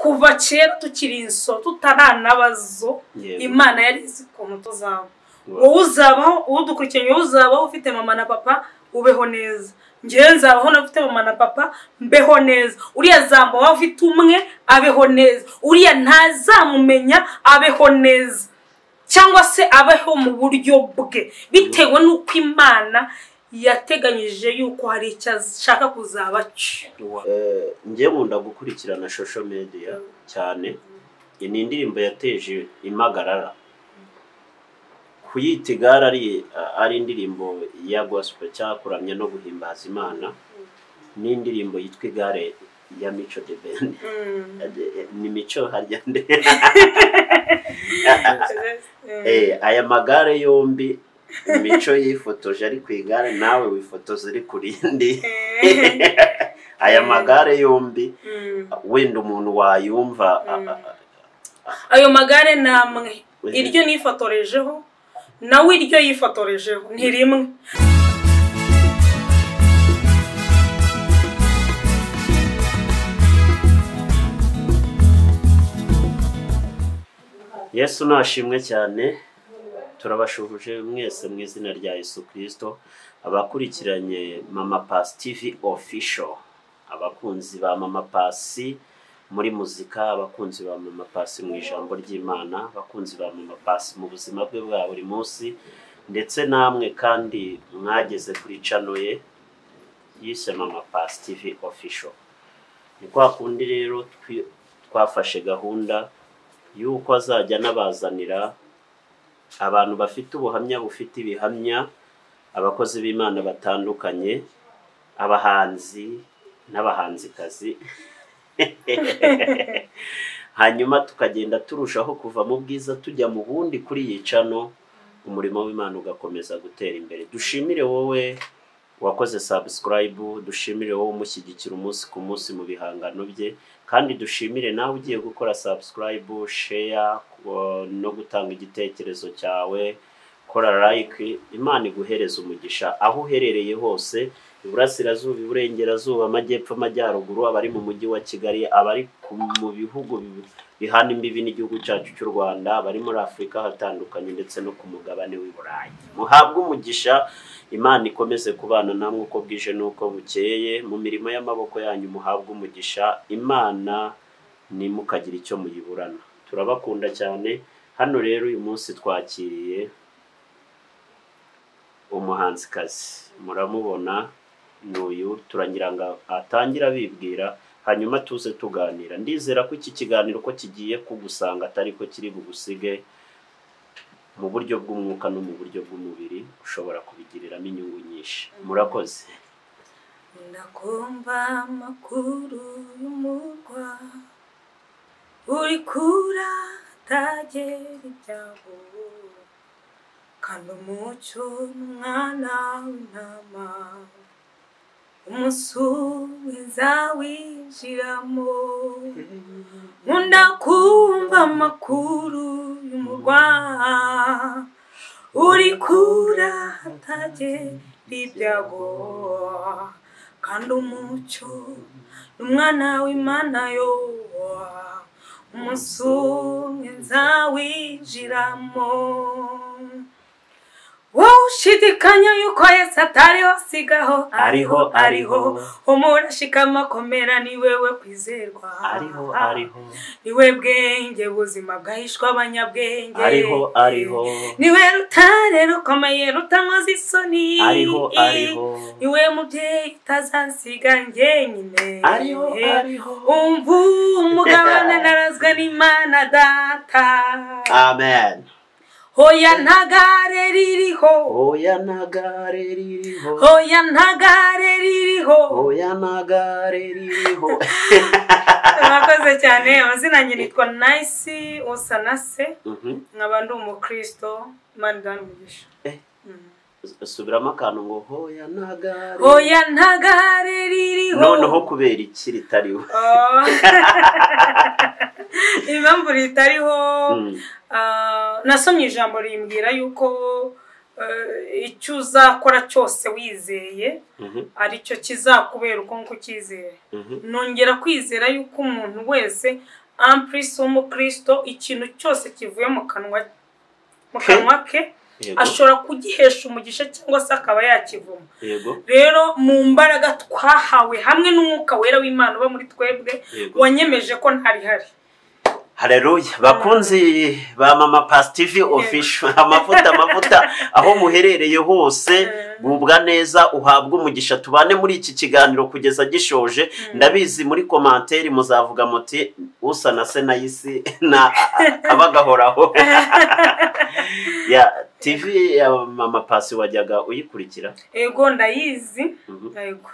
kuva kera tukiri inso tutaranabazo Imana yari izi ukuntu tuzaba wowe uzabaho udukurikiye uzabaho ufite mama na papa ubeho neza ngewe nzabaho nafite mama na papa mbeho neza uriya zambo wawe ufite umwe abeho neza uriya ntazamumenya abeho neza cyangwa se abeho mu buryo bwe bitewe n'uko Imana yateganyije yuko hari icyo ashaka kuzaba ngiye nkunda gukurikirana social media cyane ni indirimbo yateje impagarara kuyita igare ari indirimbo ya gospel cyakuramye no guhimbaza Imana ni indirimbo yitwa igare ya Mico the Band ni Mico harya nde aya magare yombi Mico yifotoje ari ku igare nawe wifotoza uri kurindi aya magare yombi wenda umuntu wayumva ayo magare namwe iryo nifotorejeho nawe iryo yifotorejeho ni rimwe Yesu nashimwe cyane turabashuhuje mwese mu izina rya Yesu Kristo abakurikiranye Mama Pass TV official abakunzi ba Mama Pass muri muzika abakunzi ba Mama Pass mu ijambo ry'Imana abakunzi ba Mama Pass mu buzima bwe bwa buri munsi ndetse namwe kandi mwageze kuri channel ye yise Mama Pass TV official ni kwa kundi rero twafashe gahunda yuko azajya nabazanira abantu bafite ubuhamya bufite ibihamya abakozi b'Imana batandukanye abahanzi n'abahanzikazi hanyuma tukagenda turushaho kuva mu bwiza tujya mu bundi kuri yicano umurimo w'Imana ugakomeza gutera imbere dushimire wowe wakoze subscribe dushimire wowe umushyigikira umunsi ku munsi mu bihangano bye kandi dushimire nawe ugiye gukora subscribe share no gutanga igitekerezo cyawe kora like Imana iguhereza umugisha aho uherereye hose iburasirazuba iburengerazuba amajyepfo amajyaruguru abari mu mujyi wa Kigali abari mu bihugu bihana imbibi n'igihugu cyacu cy'u Rwanda abari muri Afrika hatandukanye ndetse no ku mugabane w'i Burayi muhabwe umugisha Imana ikomeze kubana namwe uko bwije nuko bukeye mu mirimo y'amaboko yanyu muhabwe umugisha Imana ni mukagira icyo muyiburana turabakunda cyane hano rero uyu munsi twakiriye umuhanzikazi muramubona n'uyu turangira ngo atangira bibwira hanyuma tuze tuganira ndizera ko iki kiganiro ko kigiye kugusanga atari ko kiri bugusige mu buryo bw'umwuka no mu buryo bw'umubiri ushobora kubigiriramo inyungu nyinshi murakoze ndakumva amakuru y'umurwa uri kura tagera ibyago kandi umucyo n'umwana w'intama umusubiza winjiramo nkunda kumva amakuru y'umurwa uri kura tagera ibyago kandi umucyo n'umwana w'Imana yo umusubiza winjiramo ushidikanya yuko Yesu atariho sigaho ariho umurashikama komera ni wewe kwizerwa ariho niwe bwenge buzima bwahishwa abanyabwenge ariho niwe rutare rukomeye rutankoza isoni ariho niwe mubyeyi utazansiga njyenyine ariho umva umugabane narazwe n'Imana data amen Hoya ntagare ririho Hoya ntagare ririho Hoya ntagare ririho Hoya ntagare ririho Mwakoze cyane amazina yanjye nitwa Nice Osanase nkaba ndi umukristo Imana imugisha subiramo akantu ngo Hoya ntagare ririho noneho kubera iki ritariho impamvu ritariho nasomye ijambo rimbwira yuko icyo uzakora cyose wizeye aricyo kizakubera uko nk'uko ukizeye nongera kwizera yuko umuntu wese amprise w'umukristo ikintu cyose kivuye mu kanwa ke ashobora kugihesha umugisha cyangwa se akaba yakivuma. Rero mu mbaraga twahawe hamwe n'umwuka wera w'Imana uba muri twebwe wanyemeje ko ntari hari. Haleluya. Bakunzi ba Mama Pasi TV official, amavuta aho muherereye hose, gubwa neza, uhabwa umugisha. Tubane muri iki kiganiro kugeza gishoje. Ndabizi muri commentaire muzavuga muti usa na Senayisi na abagahoraho. Ya TV ya Mama Pasi wajyaga uyikurikira? Ego ndayizi. Ego.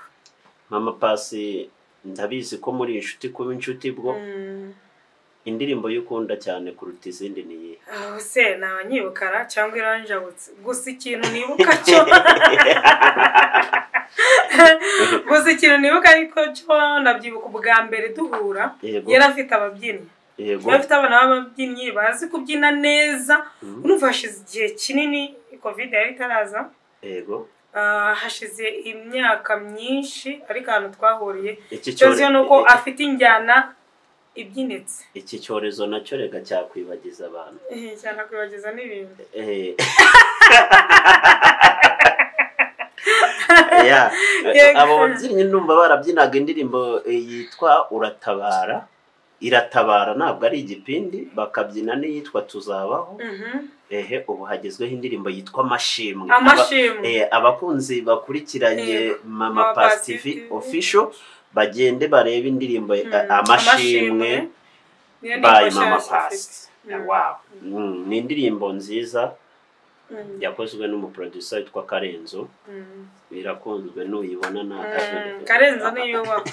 Mama Pasi ndabizi ko muri inshuti kuba inshuti bwo. Indirimbo y'ukunda cyane kuruta izindi ni iyihe? Se nabanyibukara cyangwa iranjabutse. Gusa ikintu nibuka cyo. Gusa ikintu nibuka ariko cyo ndabyibuka ubwa mbere duhura. Yari afite ababyinnyi. Yari afite abana b'ababyinnyi bazi kubyina neza. Unufashize igihe kinini Covid yari itaraza. Hashize imyaka myinshi ariko ahantu twahuriye. Cyo nuko afite injyana ibyinetse. Iki cyorezo nacyo rega cyakwibagiza abantu. Cyane kwibagiza n'ibintu. Abo babyinnyi ndumva barabyinaga indirimbo yitwa Uratabara. Iratabara ntabwo ari igipindi, bakabyina n'iyitwa Tuzabaho. Ubu hagezweho indirimbo yitwa Amashimwe. Abakunzi bakurikiranye Mama Pasi TV official bagende barebe indirimbo Amashimwe by Mama Pasi. Wow. Ni indirimbo nziza yakozwe n'umuproducer witwa Karenzo. Birakunzwe n'uyibona na Karenzo niyubaho.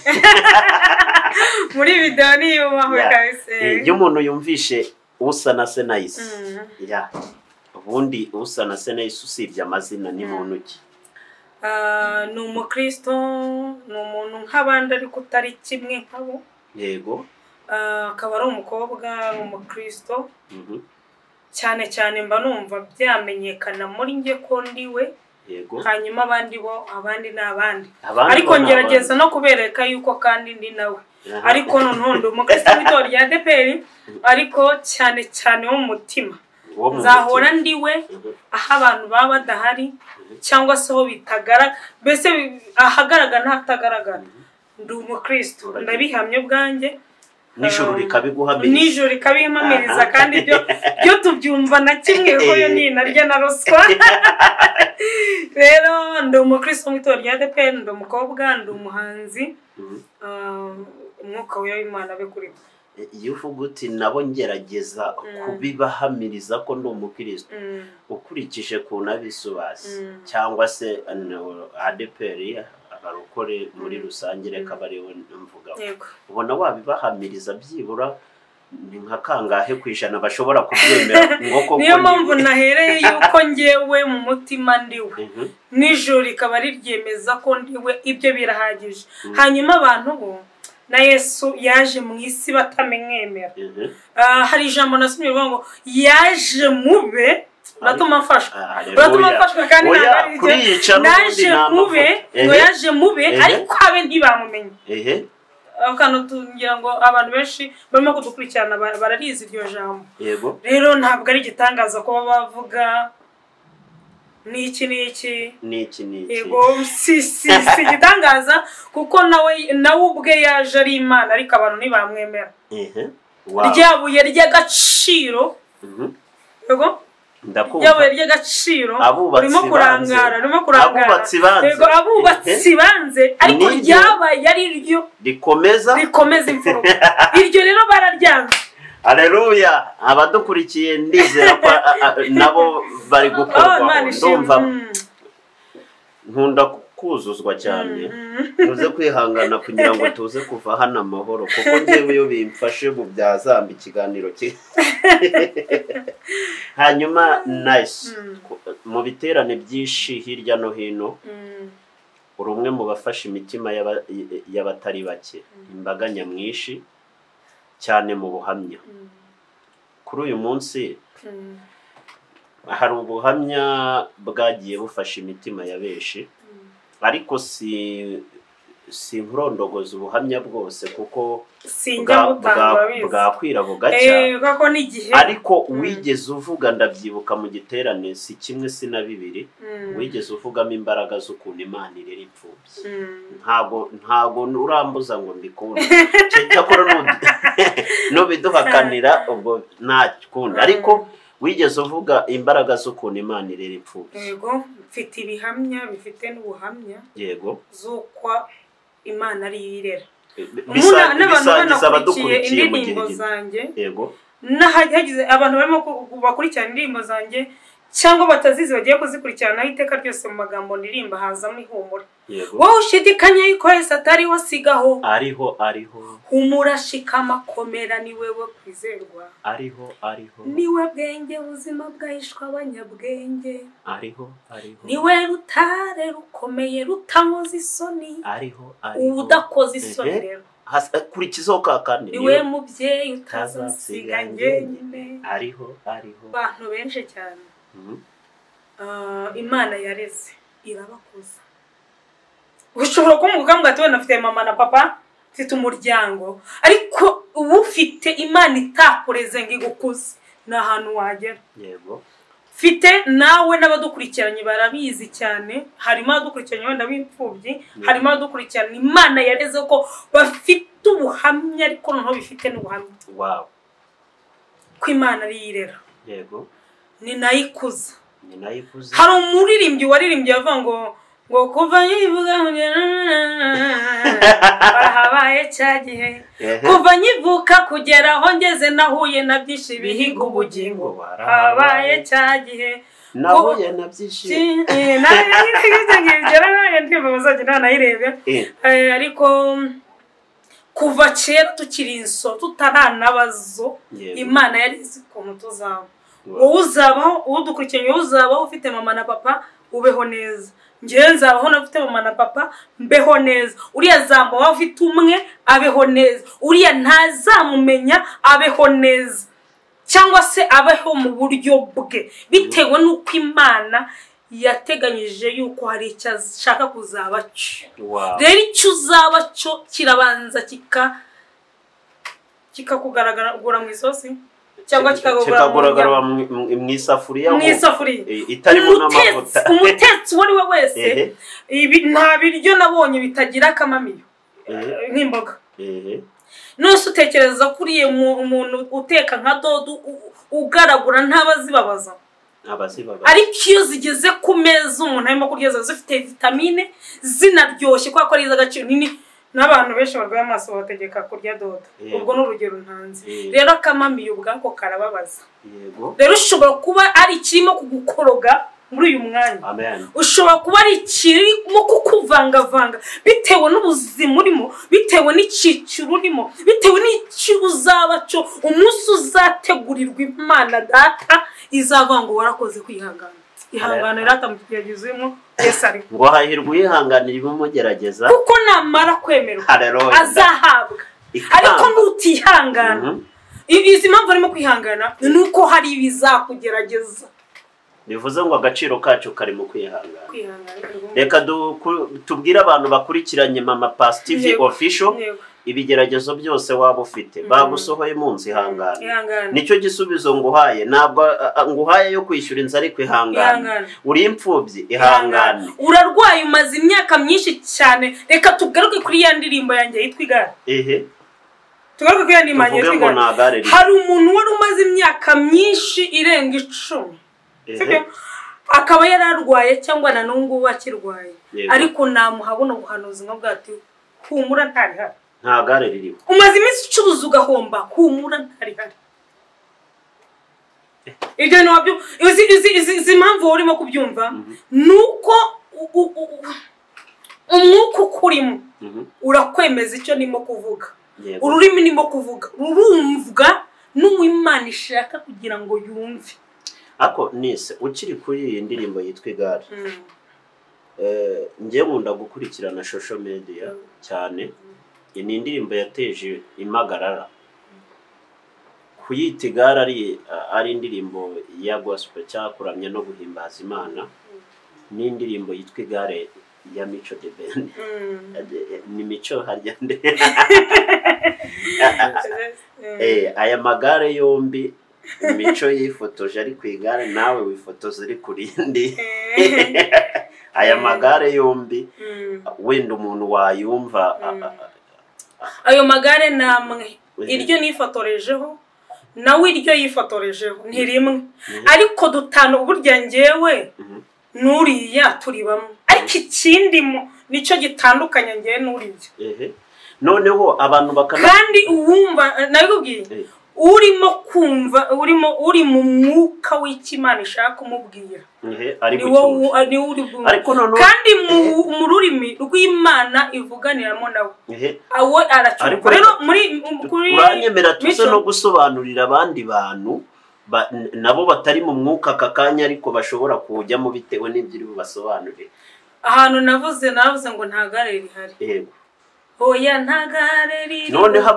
Muri video niyubaho kabise. Iyo umuntu yumvishe usa na Senayisi. Ubundi usa na Senayisi usibye amazina ni muntu ki? Ni umukristo, ni umuntu nk'abandi ariko utari kimwe nkabo. Yego. Akaba ari umukobwa umukristo. Cyane cyane mba numva byamenyekana muri nge ko ndiwe. Yego. Hanyuma abandi n'abandi. Ariko ngerageza no kubereka yuko kandi ndi nawe. Ariko noneho umukristo w'itorero rya ADEPR ariko cyane cyane wo mutima. Nzahora ndiwe aho abantu baba badahari cyangwa se ho bitagaragara, bese ahagaragara ntatagaragara. Ndi umukristo ndabihamye ubwanjye. Nijoro rikabiguhamiriza. Nijoro rikabihamiriza kandi byo tubyumva na kimwe ko yo ni narya na ruswa. Rero ndi umukristo w'itorero rya ADEPR, ndi umukobwa, ndi umuhanzi. Umwuka w'Imana abe kuri mwe. Iyo uvuga uti nabo ngerageza kubibahamiriza ko ndi umukristo, ukurikije ku nabisubasi cyangwa se ADEPR abarokore muri rusange reka bariwe mvuga. Ubona wabibahamiriza byibura ni nka kangahe kwijana bashobora kubyemera ngo koko? Niyo mpamvu nahereye yuko ngewe mu mutima ndiwe. Nijoro rikaba riryemeza ko ndiwe, ibyo birahagije. Hanyuma abantu bo na Yesu yaje mu isi batamwemera. Hari ijambo nasomye rivuga ngo yaje mube batuma mfashwa kandi naje mube ngo yaje mube ariko abe ntibamumenye. Akano tungira ngo abantu benshi barimo kudukurikirana bararizi iryo jambo. Rero ntabwo ari gitangaza ko bavuga niki. Yego si gitangaza kuko nawe ubwe yaje ari Imana ariko abantu ntibamwemera. Ryabuye ry'agaciro. Yego yabuye ry'agaciro urimo kurangara. Yego abubatsi banze ariko ryabaye ari ryo rikomeza imfuruka. Iryo rero bararyanze. Haleluya. Abadukurikiye ndizera ko nabo bari gukorwa. Ndumva nkunda kuzuzwa cyane. Tuze kwihangana kugira ngo tuze kuva hano amahoro kuko ngewe iyo bimfashe mu byazamba ikiganiro cye. Hanyuma nice mu biterane byinshi hirya no hino uri umwe mu bafasha imitima y'abatari bake, imbaga nyamwinshi cyane mu buhamya. Kuri uyu munsi hari ubuhamya bwagiye bufasha imitima ya benshi, ariko sinkurondogoza ubuhamya bwose kuko bwakwira bugacya kako n'igihe ariko wigeze uvuga ndabyibuka mu giterane si kimwe si na bibiri wigeze uvugamo imbaraga z'ukuntu Imana irera imfubyi ntago urambuza ngo mbikunda cyakora nubiduhakanira ubwo ntakunda ariko wigeze uvuga imbaraga z'ukuntu Imana irera imfubyi. Yego mfite ibihamya bifite n'ubuhamya yego z'uko Imana ari irera bisangiza abadukurikiye mu gihe zanjye yego nahagize abantu barimo bakurikirana indirimbo zanjye cyangwa batazizi bagiye kuzikurikirana iteka ryose mu magambo ndirimba hazamo ihumura. Wowe ushidikanya yuko Yesu atariho sigaho ariho humura shikama komera ni wewe kwizerwa ariho niwe bwenge buzima bwahishwa abanyabwenge ariho niwe rutare rukomeye rutankoza isoni ariho udakoze isoni rero kurikizaho kakandi niwe mubyeyi utazasiga njyenyine ariho abantu benshi cyane Imana yareze irabakuza. Ushobora kumuvuga ngo ati we nafite mama na papa mfite umuryango ariko ubu ufite Imana itakureze ngo igukuze na hantu wagera. Yego Fite nawe n'abadukurikiranye barabizi cyane harimo abadukurikiranye wenda b'imfubyi harimo abadukurikiranye Imana yareze ko bafite ubuhamya ariko noneho bifite n'ubuhamya. Wow. Ko Imana ari irera. Yego ni nayikuza hari umuririmbyi waririmbye avuga ngo kuva nyivuga barahabaye cyagihe kuva nyivuka kugera aho ngeze nahuye na byinshi bihiga ubugingo barahabaye cyagihe nahuye na byinshi ariko kuva kera tukiri inso tutaranabazo Imana yari izi ukuntu tuzaba wowe uzabaho udukurikiranye uzabaho ufite mama na papa ubeho neza ngewe nzabaho nafite mama na papa mbeho neza uriya zamba wawe ufite umwe abeho neza uriya ntazamumenya abeho neza cyangwa se abeho mu buryo bwe bitewe n'uko Imana yateganyije yuko hari icyo ashaka kuzaba cyo. Rero icyo uzaba cyo kirabanza kikakugaragara mu isosi cyangwa kikagaragara mu isafuriya itarimo n'amavuta. Umutetsi wari we wese nta biryo nabonye bitagira akamamiyo nk'imboga. Nose utekereza kuri umuntu uteka nka dodo ugaragura ntabazibabaza ariko iyo zigeze ku meza umuntu arimo kurya zifite vitamine zinaryoshye kwa ko ari iz'agaciro nini n'abantu benshi barwaye amaso bategeka kurya dodo ubwo n'urugero ntanze rero akamamiyo ubwako karababaza. Rero ushobora kuba ari kirimo kugukoroga muri uyu mwanya ushobora kuba ari kirimo kukuvangavanga bitewe n'ubuzima urimo bitewe n'iciciro urimo bitewe n'icyo uzaba cyo umunsi uzategurirwa Imana data izavango warakoze kwihangana ihangana rata mu kigezemo Yesu ari ngo hahirwa yihanganira ibumugerageza kuko namara kwemerwa azahabwa ariko nutihangana izi mpamvu arimo kwihangana nuko hari ibizakugerageza bivuze ngo agaciro kacu kari mu kwihangana. Reka tubwire abantu bakurikiranye Mama Pasi TV official ibigeragezo byose waba ufite bagusohoye munsi ihangana nicyo gisubizo nguhaye ntabwo nguhaye yo kwishyura inzara ariko ihangana uri imfubyi ihangana urarwaye umaze imyaka myinshi cyane. Reka tugaruke kuri ya ndirimbo yanjye yitwa Igare. Tugaruke kuri ya ndirimbo yanjye yitwa Igare. Hari umuntu wari umaze imyaka myinshi irenga 10 akaba yararwaye cyangwa na nungu wakirwaye ariko namuhabona ubuhanuzi nko bwati humura ntari hari nta gare ririho umaze iminsi ucuruza ugahomba humura ntari hari. Ibyo nabyo izi mpamvu urimo kubyumva nuko umwuka ukurimo urakwemeza icyo nimo kuvuga ururimi nimo kuvuga urumvwa n'Imana ishaka kugira ngo yumve. Ako nise ukiri kuri iyi ndirimbo yitwa Igare ngiye nkunda gukurikirana social media cyane. Ni indirimbo yateje impagarara kuyita Igare ari indirimbo ya gospel cyakuramye no guhimbaza Imana. Ni indirimbo yitwa Igare ya Mico the Ben ni Mico harya nde aya magare yombi Mico yifotoje ari ku igare nawe wifotoza uri kuri indi aya magare yombi wenda umuntu wayumva ayo magare namwe iryo nifotorejeho nawe iryo yifotorejeho ni rimwe ariko dutano burya ngewe nuriya turi bamwe ariko ikindi nico gitandukanye ngewe nuriya noneho abantu bakana kandi uwumva nabikubwiye urimo kumva uri mu mwuka w'Imana ishaka kumubwira ariko noneho kandi mu rurimi rw'Imana ivuganiramo nawe awe aracyumva rero muri uranyemera tuze no gusobanurira abandi bantu nabo batari mu mwuka kakanya ariko bashobora kujyamo bitewe n'ibyo basobanurira ahantu navuze ngo nta gare rihari yego oya nta gare riri noneho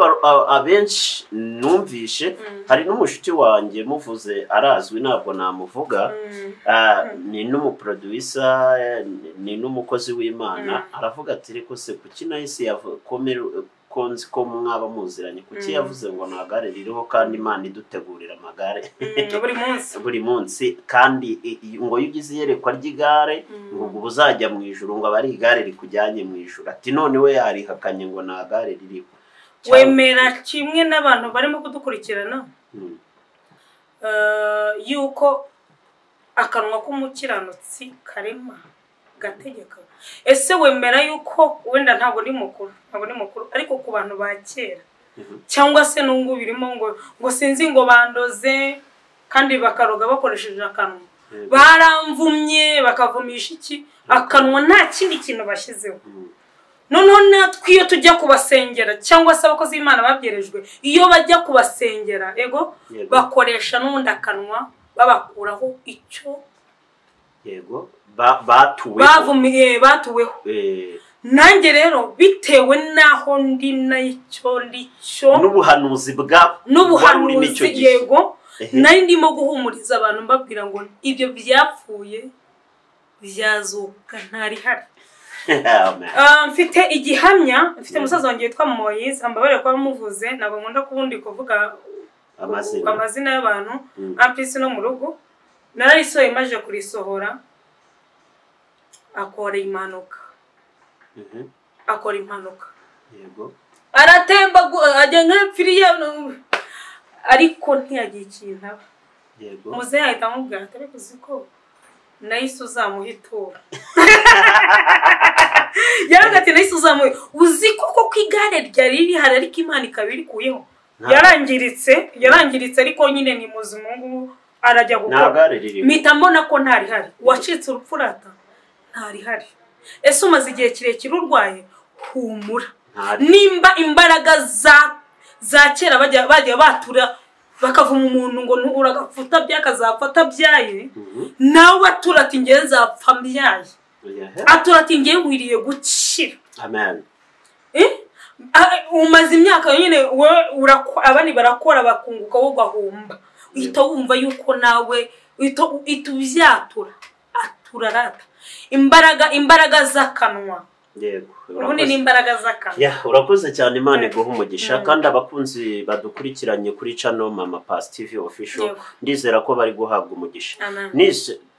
abenshi numvishe hari n'umushuti wanjye muvuze arazwi ntabwo namuvuga ni n'umuproducer ni n'umukozi w'Imana aravuga ati reko se kuki nahise konzi ko mwaba muziranye kuki yavuze ngo nta gare ririho kandi Imana idutegurira amagare buri munsi kandi ngo yugize yerekwa ry'igare ngo uzajya mu ijuru ngo abari igare rikujyanye mu ijuru ati none we yarihakanye ngo nta gare ririho wemera kimwe n'abantu barimo kudukurikirana yuko akanwa k'umukiranutsi karema gategeka ese wemera yuko wenda ntabwo ni mukuru ariko ku bantu ba kera cyangwa se nungu birimo ngo sinzi ngo bandoze kandi bakaroga bakoresheje akanwa baramvumye bakavumisha iki akanwa nta kindi kintu bashyizeho noneho natwe iyo tujya kubasengera cyangwa se abakozi b'Imana babyerejwe iyo bajya kubasengera bakoresha n'ubundi akanwa babakuraho icyo yego batuweho nanjye rero bitewe naho ndi n'icyo n'ubuhanuzi yego nari ndimo guhumuriza abantu mbabwira ngo ibyo byapfuye byazuka ntarihari mfite igihamya mfite umusaza wanjye witwa Moise ambabarira ko bamuvuze ntabwo nkunda kubundi kuvuga amazina y'abantu ampisi no mu rugo nararisohoye maje kurisohora akora impanuka yego aratemba ajya nk'epfiriye ariko ntiyagiye ikintu aba yego muze yahita amubwira ati ariko uzi ko nahise uzamuhitura yaravuga ati nahise uzamuhitura uzi ko igare ryari rihari ariko Imana ikaba irikuyeho yarangiritse ariko nyine ni muzungu arajya gukora mpita mbona ko ntarihari wacitse urupfurata ntarihari ese umaze igihe kirekire urwaye humura nimba imbaraga za kera bajya batura bakavuma umuntu ngo uragapfuta byakazapfa atabyaye nawe atura ati ngiye nzapfa mbyaye atura ati ngiye nkwiriye gukira amen umaze imyaka nyine abandi barakora bakunguka wo gahomba uhita wumva yuko nawe uhita ubyatura aturarata imbaraga z'akanwa yego ubundi ni imbaraga z'akanwa urakoze cyane Imana iguha umugisha kandi abakunzi badukurikiranye kuri channel Mama Pass TV official ndizera ko bari guhabwa umugisha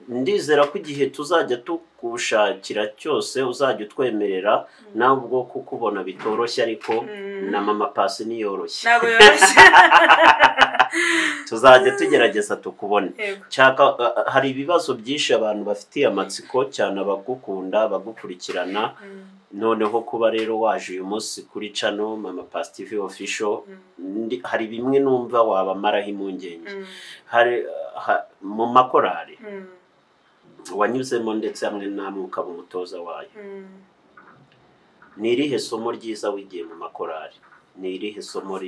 ndizera ko igihe tuzajya tukushakira cyose uzajya utwemerera nawe ubwo kukubona bitoroshye ariko na Mama Pass ni yoroshye nabo yoroshye tuzajya tugerageza tukubone cyaka hari ibibazo byinshi abantu bafitiye amatsiko cyane abagukunda bagukurikirana noneho kuba rero waje uyu munsi kuri channel Mama Pass TV official hari bimwe numva wabamaraho impungenge hari mu makorari wanyuzemo ndetse hamwe namwe ukaba umutoza wayo ni irihe somo ryiza wigiye mu makorari ni irihe somo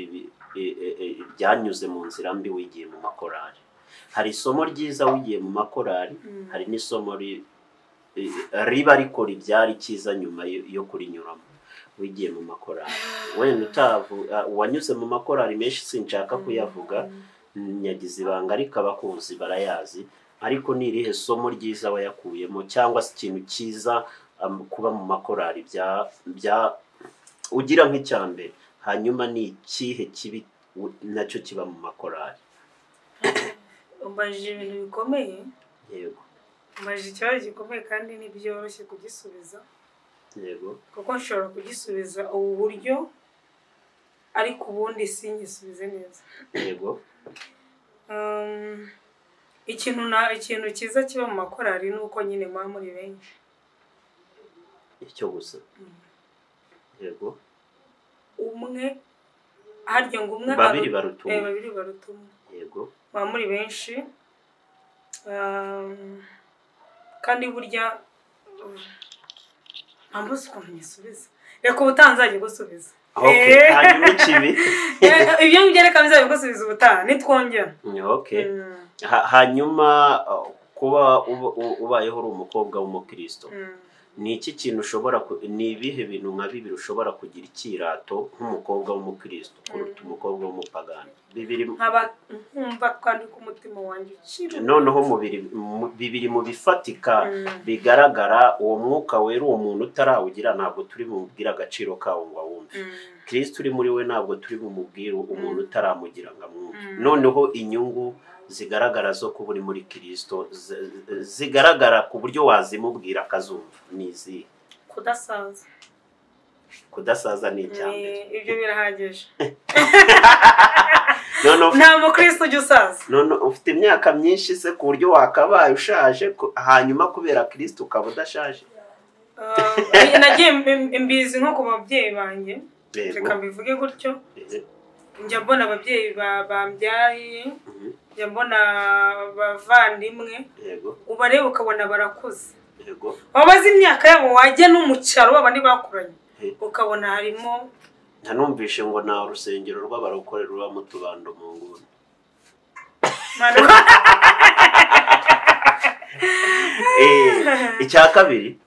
ryanyuze mu nzira mbi wigiye mu makorari hari isomo ryiza wigiye mu makorari hari n'isomo riba ariko ribyari cyiza nyuma yo kurinyuramo wigiye mu makorari wenda wanyuze mu makorari menshi sinshaka kuyavuga nyagize ibanga ariko abakuzi barayazi ariko ni irihe somo ryiza wayakuyemo cyangwa se ikintu cyiza kuba mu makorari bya ugira nk'icyambere hanyuma ni ikihe kibi nacyo kiba mu makorari? Umbajije ibintu bikomeye. Yego. Umbajije ikibazo gikomeye kandi ntibyoroshye kugisubiza. Yego. Kuko nshobora kugisubiza ubu buryo ariko ubundi singisubize neza. Yego. Ikintu cyiza kiba mu makorari ni uko nyine muba muri benshi. Icyo gusa. Yego. Umwe harya ngo umwe babiri barutuma. Babiri barutuma. Yego. Muba muri benshi. Kandi burya ambuze ukuntu nyisubiza. Reka ubutanzaje gusubiza. Okay, hanyuma ikibi. Ibyo ngereka bizabe gusubiza ubutaha nitwongera. Okay. Hanyuma kuba ubayeho uri umukobwa w'umukristo. Ni iki kintu ushobora ni ibihe bintu nka bibiri ushobora kugira ikirato nk'umukobwa w'umukristo kuruta umukobwa w'umupagani? Nkumva kandi ku mutima wanjye ukiri noneho bibiri mu bifatika bigaragara uwo mwuka wera uwo muntu utarawugira ntabwo turi bumubwira agaciro kawo ngo awumve. Kristo uri muri we ntabwo turi bumubwira umuntu utaramugira ngo amwumve. Noneho inyungu zigaragara zo kuba uri muri Kristo zigaragara ku buryo wazimubwira akazumva nizi. Kudasaza ni icyambere. Ibyo birahagije. Nta mukristo ujya usaza. Ufite imyaka myinshi se ku buryo wakabaye ushaje hanyuma kubera Kristo ukaba udashaje? Nagiye mbizi nko ku babyeyi banjye. Reka mbivuge gutyo. Njya mbona ababyeyi bambyaye. Njya mbona abavandimwe. Ubareba ukabona barakuze. Wabaze imyaka yabo wajya no mu cyaro babandi bakuranye. Ukabona harimo ntanumvishe ngo na urusengero rw'abarokorera ruba mu tubando mu nguni. Icya kabiri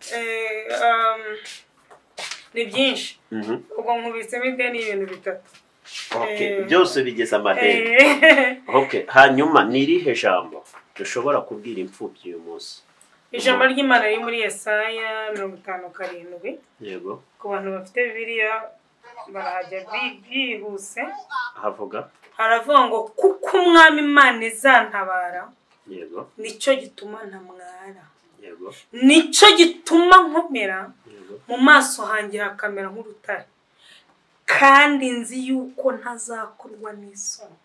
ni byinshi. Ubwo nkubitsemo ideni y'ibintu bitatu. Okay, byose bigeze amadeni. Okay, hanyuma ni irihe jambo dushobora kubwira imfubyi uyu munsi? Ijambo ry'Imana riri muri Yesaya 57. Yego. Ku bantu bafite Bibiliya barahajya bihuse. Haravuga ngo kuko umwami Imana izantabara. Yego. Nicyo gituma ntamwara. Yego. Nicyo gituma nkomera. Mu maso hanjye hakamera nk'urutare. Kandi nzi yuko ntazakorwa n'isoni.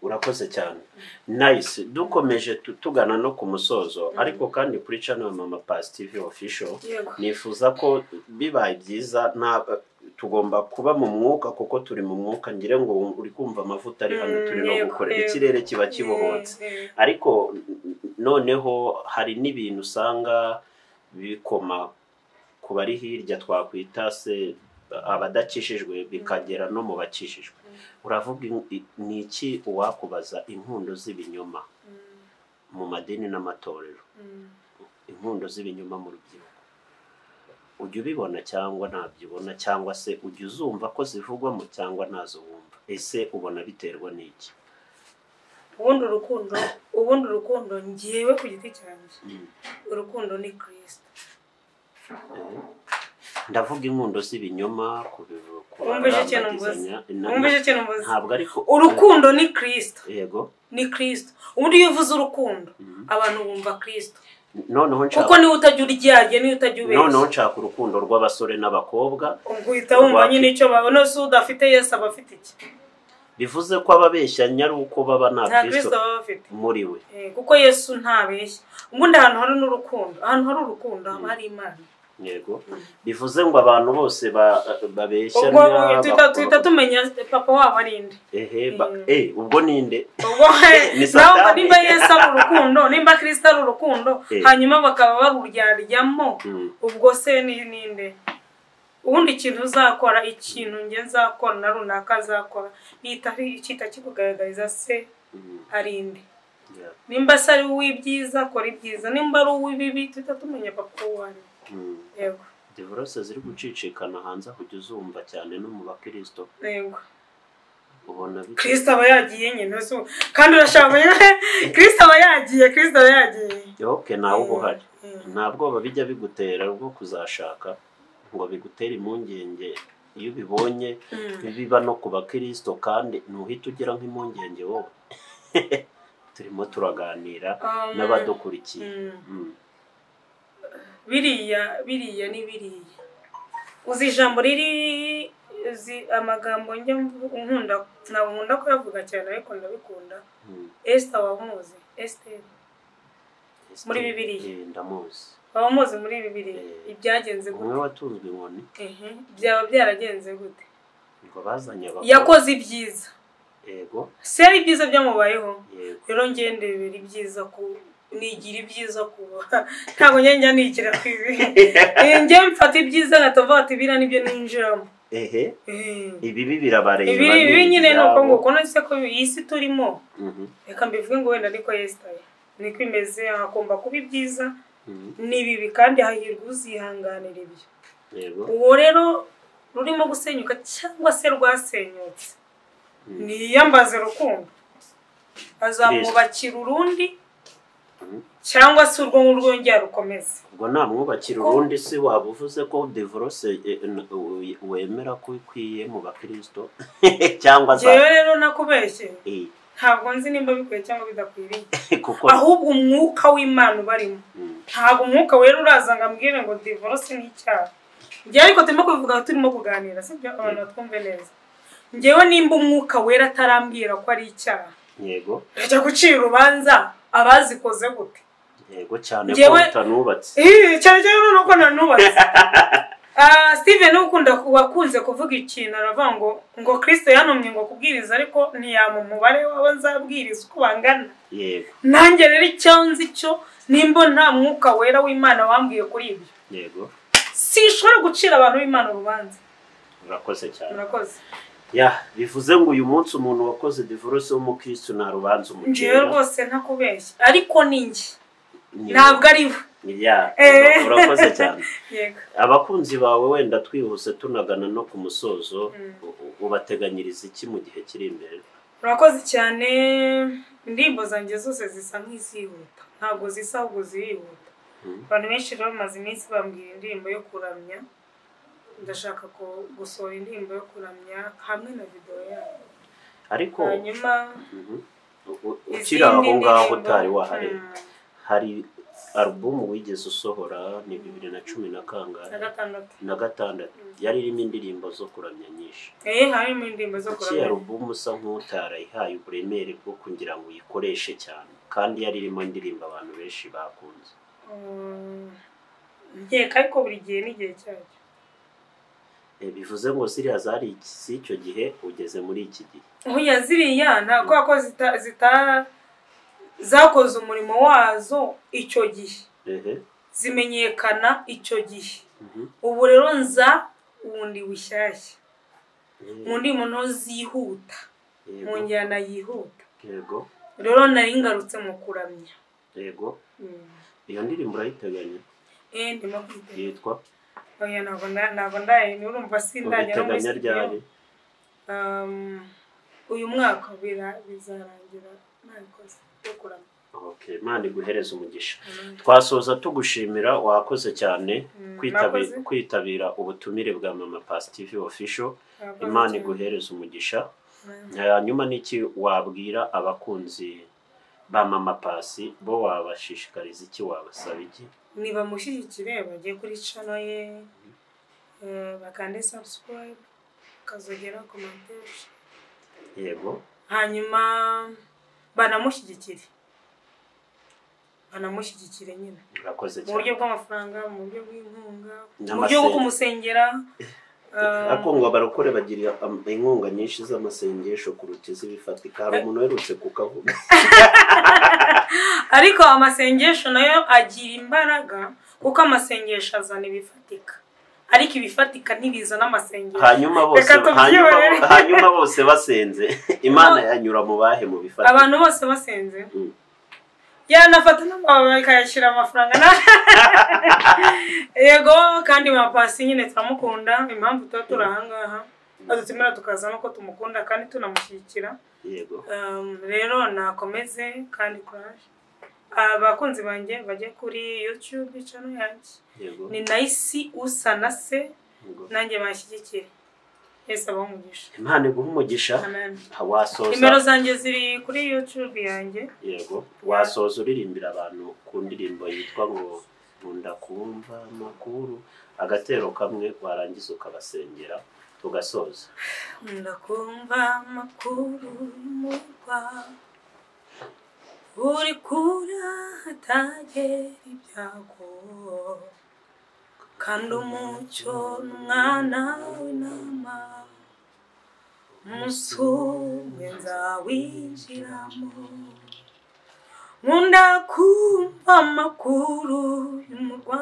Urakoze cyane. Nice. Dukomeje tugana no ku musozo ariko kandi kuri channel Mama Pasi TV official nifuza ko bibaye byiza tugomba kuba mu mwuka kuko turi mu mwuka ngire ngo uri kumva amavuta ari hano turi no gukorera ikirere kiba kibohotse ariko noneho hari n'ibintu usanga bikoma ku bari hirya twakwita se abadakishijwe bikagera no mu bakishijwe. Uravuga ni iki uwakubaza impundo z'ibinyoma mu madini n'amatorero? Impundo z'ibinyoma mu rubyiruko ujya ubibona cyangwa ntabyibona cyangwa se ujya uzumva ko zivugwamo cyangwa ntazo wumva? Ese ubona biterwa n'iki? Ubundi urukundo ngiyewe ku giti cyanjye urukundo ni Kristo. Ndavuga impundo z'ibinyoma Umvije ikintu mvuze. Ntabwo ariko urukundo ni Kristo. Yego. Ni Kristo. Ubundi iyo uvuze urukundo abantu bumva Kristo. Noneho nshaka kuko ni utajya uryage ni utajya ubeshya. Noneho nshaka urukundo rw'abasore n'abakobwa. Ubwo uhita wumva nyine icyo babona se udafite Yesu abafite iki? Bivuze ko ababeshya nyari uko baba na Kristo muri we. Kuko Yesu ntabeshya. Ubundi ahantu hari n'urukundo. Ahantu hari urukundo haba hari Imana. Yego. Bivuze ngo abantu bose babeshya twita tumenya papa wabo arinde. Ubwo ninde? Naho nimba Yesu ari urukundo, nimba Kristo ari urukundo, hanyuma bakaba baruryaryamo, ubwo se ninde? Ubundi ikintu uzakora, ikintu nge nzakora na runaka azakora, cyita kikugaragariza se arinde. Nimba se ari uw'ibyiza akora ibyiza, nimba ari uw'ibibi twita tumenya papa wabo. Yego. Divorce ziri gucicikana hanze kujya uzumva cyane no mu bakristo. Yego. ubona bike Kristo aba yagiye nyine so kandi urashaka Kristo aba yagiye okay nawe ubuhari ntabwo babijya bigutera rwo kuzashaka ngo bigutere impungenge iyo bibonye biba no kuba Kristo kandi nuhita ugira nk'impungenge wowe turimo turaganira n'abadukurikiye biriya ni biriya uzi ijambo riri amagambo njye nkunda kuyavuga cyane ariko ndabikunda Esther wamuzi Esther muri Bibiliya ndamuzi wamuzi muri Bibiliya ibyagenze gute umwe watunzwe inkoni byaba byaragenze gute ngo bazanye yakoze ibyiza yego seri ibyiza byamubayeho rero ngendebera ibyiza nigira ibyiza kuba ntabwo njya nigira kwibi njye mfata ibyiza ngatavuga ati bira nibyo ninjiramo ibibi birabareba ibi nyine nuko nguko nose ko isi turimo reka mbivuge ngo wenda niko Esther niko imeze agomba kuba ibyiza nibibi kandi hahirwa uzihanganira ibyo yego uwo rero rurimo gusenyuka cyangwa se rwasenyutse niyambaze rukundo azamubakira urundi cyangwa se urwo ngurwongera rukomeza ubwo namwubakira urundi se wabuvuze ko divorce wemera ko ikwiye mu bakristo cyangwa za rero nakubeshye ntabwo nzi nimba bikwiye cyangwa bidakwiriye ahubwo umwuka w'Imana barimo ntabwo umwuka wera uraza ngambwire ngo divorce ni icyaha njye ariko turimo kuvuga turimo kuganira sibyo abantu twumve neza njyewe nimba umwuka wera atarambwira ko ari icyaha yego ajya gucira urubanza abazikoze gute yego cyane ko utanubatse cyane nuko nanubatse Steven ukunda wakunze kuvuga ikintu aravuga ngo Kristo yantumye ngo kubwiriza ariko ntiyamu mubare wabo nzabwiriza uko bangana yego nanjye rero icyanzi cyo nimba nta mwuka wera w'Imana wambwiye kuri ibyo yego sishobora gucira abantu b'Imana urubanza urakoze cyane urakoze bivuze ngo uyu munsi umuntu wakoze divorce w'umukristo na rubanza umucira njye rwose ntakubeshya ariko ninjye ntabwo ari we urakoze cyane yego abakunzi bawe wenda twihuse tunagana no ku musozo ubateganyiriza iki mu gihe kiri imbere urakoze cyane indirimbo zanjye zose zisa nk'izihuta ntabwo zisa ahubwo zirihuta abantu benshi rero bamaze iminsi bambwira indirimbo yo kuramya ndashaka gusohora indirimbo yo kuramya hamwe na video yayo ariko hanyuma ukira aho ngaho utari wahareba hari album wigeze usohora ni 2010 na gatandatu yari irimo indirimbo zo kuramya nyinshi harimo indirimbo zo kuramya album usa nk'utarayihaye uburemere bwo kugira ngo uyikoreshe cyane kandi yari irimo indirimbo abantu benshi bakunze ariko buri gihe n'igihe cyacyo bivuze ngo ziriya zari icyo gihe ugeze muri iki gihe oya ziriya ntabwo ko zakoze umurimo wazo icyo gihe zimenyekana icyo gihe ubu rero nza ubundi bushyashya mu ndimo nto zihuta mu njyana yihuta yego rero nari ngarutse mu kuramya yego iyo ndirimbo urayiteganya ndimo kwiteganya yitwa oya ntabwo ndaye urumva sindajya no muri ryari uyu mwaka bizarangira nabikoze yo kuramya Imana iguhereza umugisha twasoza tugushimira wakoze cyane kwitabira ubutumire bwa Mama Pasi TV official Imana iguhereza umugisha hanyuma niki wabwira abakunzi ba Mama Pasi bo wabashishikariza iki wabasaba iki niba mushyigikire bagiye kuri channel ye bakande subscribe kazogera commentage yego hanyuma banamushyigikire nyine urakoze cyane mu buryo bw'amafaranga mu buryo bw'inkunga mu buryo bwo kumusengera akongwa barakore bagira inkunga nyinshi z'amasengesho kuruta iz'ibifatika hari umuntu werutse kukavuga ariko amasengesho nayo agira imbaraga kuko amasengesho azana ibifatika ariko ibifatika ntibizana amasengesho hanyuma bose basenze Imana yanyura mu bahe mu bifatika abantu bose basenze yanafata n'amababi kayashyira amafaranga yego kandi Mama Pasi nyine turamukunda impamvu tuba turahangaha adutumira tukaza nuko tumukunda kandi tunamushyigikira. Yego. Rero nakomeze kandi courage. Abakunzi banjye bajye kuri YouTube channel yanjye. Yego. Ni Nice usa na se nanjye bashyigikire. Yesu abamugisha. Imana iguha umugisha. Amen. Wasoza. Nimero zanjye ziri kuri YouTube yanjye. Yego. Wasoza uririmbira abantu ku ndirimbo yitwa ngo nkunda kumva amakuru, agatero kamwe warangiza ukabasengera tugasoza. Nkunda kumva amakuru y'umurwa, uri kura hatagera ibyago, kandi umucyo n'umwana w'intama, umunsi umwe nzawinjiramo. Nkunda kumva amakuru y'umurwa,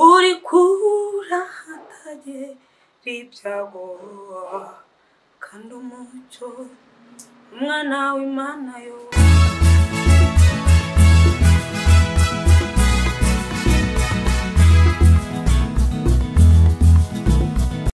uri kura hatagera ibyago, kandi umucyo umwana w'Imana yo.